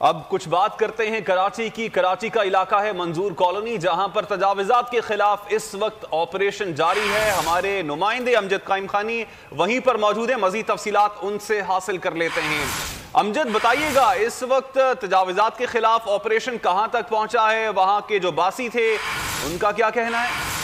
अब कुछ बात करते हैं कराची की। कराची का इलाका है मंजूर कॉलोनी, जहां पर तजावुजात के खिलाफ इस वक्त ऑपरेशन जारी है। हमारे नुमाइंदे अमजद काइम खानी वहीं पर मौजूद है, मजीद तफसीलात उनसे हासिल कर लेते हैं। अमजद, बताइएगा इस वक्त तजावुजात के खिलाफ ऑपरेशन कहां तक पहुंचा है, वहां के जो बासी थे उनका क्या कहना है?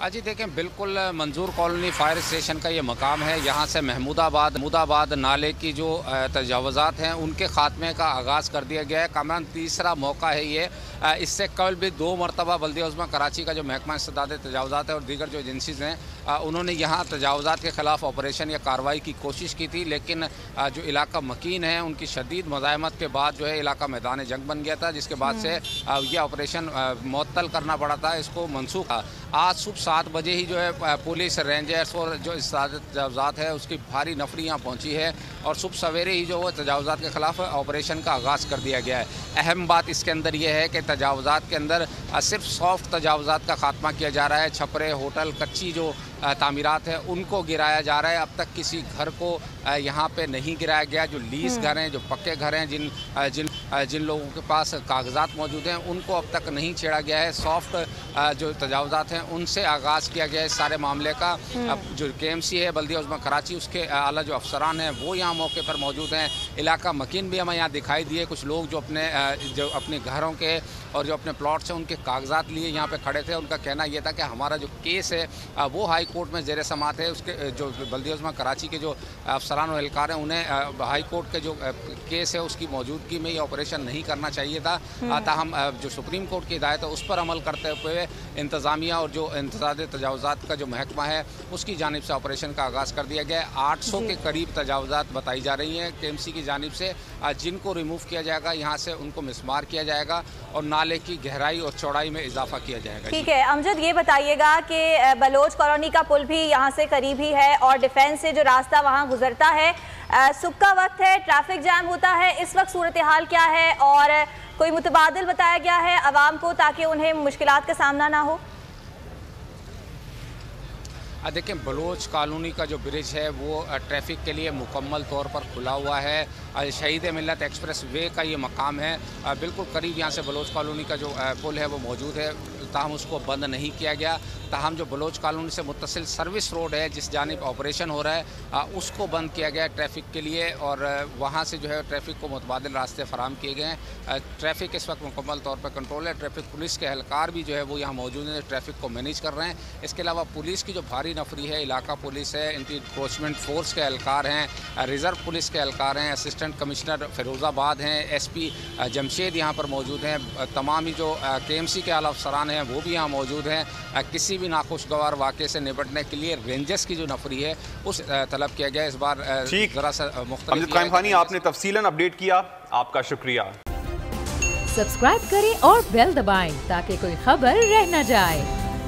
जी देखें, बिल्कुल मंजूर कॉलोनी फायर स्टेशन का ये मकाम है। यहाँ से महमूदाबाद नाले की जो तजावुजात हैं उनके ख़ात्मे का आगाज़ कर दिया गया है। कामरान तीसरा मौका है ये। इससे कल भी 2 मरतबा बल्दिया उज़्मा कराची का जो महकमा इस्तिदाद तजावुजात है और दीगर जो एजेंसीज़ हैं उन्होंने यहाँ तजावुजात के ख़िलाफ़ ऑपरेशन या कार्रवाई की कोशिश की थी, लेकिन जो इलाका मकीन है उनकी शदीद मज़ाहमत के बाद जो है इलाका मैदान जंग बन गया था, जिसके बाद से यह ऑपरेशन मुअत्तल करना पड़ा था, इसको मनसूख। आज सुबह 7 बजे ही जो है पुलिस, रेंजर्स और जो तजावुजात है उसकी भारी नफरी यहाँ पहुँची है और सुबह सवेरे ही जो वो तजावुजात के ख़िलाफ़ ऑपरेशन का आगाज़ कर दिया गया है। अहम बात इसके अंदर ये है कि तजावुजात के अंदर सिर्फ सॉफ्ट तजावुजात का खात्मा किया जा रहा है। छपरे, होटल, कच्ची जो तामीरात है उनको गिराया जा रहा है। अब तक किसी घर को यहाँ पे नहीं गिराया गया। जो लीज घर हैं, जो पक्के घर हैं, जिन लोगों के पास कागजात मौजूद हैं उनको अब तक नहीं छेड़ा गया है। सॉफ्ट जो तजावुजात हैं उनसे आगाज़ किया गया है इस सारे मामले का। अब जो KMC है बल्दिया उज़्मा कराची, उसके आला जो अफसरान हैं वो यहाँ मौके पर मौजूद हैं। इलाका मकीन भी हमें यहाँ दिखाई दिए। कुछ लोग जो अपने घरों के और जो अपने प्लॉट्स हैं उनके कागजात लिए यहाँ पे खड़े थे। उनका कहना यह था कि हमारा जो केस है वो हाई कोर्ट में ज़ेर समात है। उसके जो बल्दिया उज़्मा कराची के जो अफसरान और एहलकार हैं उन्हें हाई कोर्ट के जो केस है उसकी मौजूदगी में ये ऑपरेशन नहीं करना चाहिए था। ताहम जो सुप्रीम कोर्ट की हिदायत है उस पर अमल करते हुए इंतज़ामिया और जो इंतज़ाद तजावुजात का जो महकमा है उसकी जानिब से ऑपरेशन का आगाज़ कर दिया गया है। 800 के करीब तजावुजात बताई जा रही हैं KMC की जानिब से, जिनको रिमूव किया जाएगा, यहाँ से उनको मिसमार किया जाएगा और नाले की गहराई और चौड़ाई में इजाफा किया जाएगा। ठीक है अमजद, ये बताइएगा कि बलोच कॉलोनी का पुल भी यहाँ से करीब ही है और डिफेंस से जो रास्ता वहाँ गुजरता है, सुबह का वक्त है, ट्रैफिक जाम होता है, इस वक्त सूरत हाल क्या है और कोई मुतबादिल बताया गया है आवाम को ताकि उन्हें मुश्किलात का सामना ना हो? देखिए, बलोच कॉलोनी का जो ब्रिज है वो ट्रैफिक के लिए मुकम्मल तौर पर खुला हुआ है। शहीद मिल्लत एक्सप्रेस वे का ये मकाम है, बिल्कुल करीब यहाँ से बलोच कॉलोनी का जो पुल है वो मौजूद है, ताहम उसको बंद नहीं किया गया। ताहम जो बलोच कॉलोनी से मुत्तसिल सर्विस रोड है जिस जानिब ऑपरेशन हो रहा है उसको बंद किया गया है ट्रैफिक के लिए और वहाँ से जो है ट्रैफिक को मुतबादिल रास्ते फराहम किए गए हैं। ट्रैफिक इस वक्त मुकम्मल तौर पर कंट्रोल है। ट्रैफिक पुलिस के एहलकार भी जो है वो यहाँ मौजूद हैं, ट्रैफिक को मैनेज कर रहे हैं। इसके अलावा पुलिस की जो भारी नफरी है, इलाका पुलिस है, एंटी इंक्रोचमेंट फोर्स के एहलकार हैं, रिजर्व पुलिस के एहलकार हैं, असिस्टेंट कमिश्नर फिरोज़ाबाद हैं, SP जमशेद यहाँ पर मौजूद हैं। तमाम ही जो KMC के आला अफसरान हैं वो भी यहाँ मौजूद हैं। किसी भी नाखुशगवार वाक़े से निपटने के लिए रेंजर्स की जो नफरी है उस तलब किया गया। इस बार ज़रा सा मुख्तलिफ। अमजद काइम खानी, आपने तफसीलन अपडेट किया, आपका शुक्रिया। सब्सक्राइब करें और बेल दबाएं ताकि कोई खबर रह न जाए।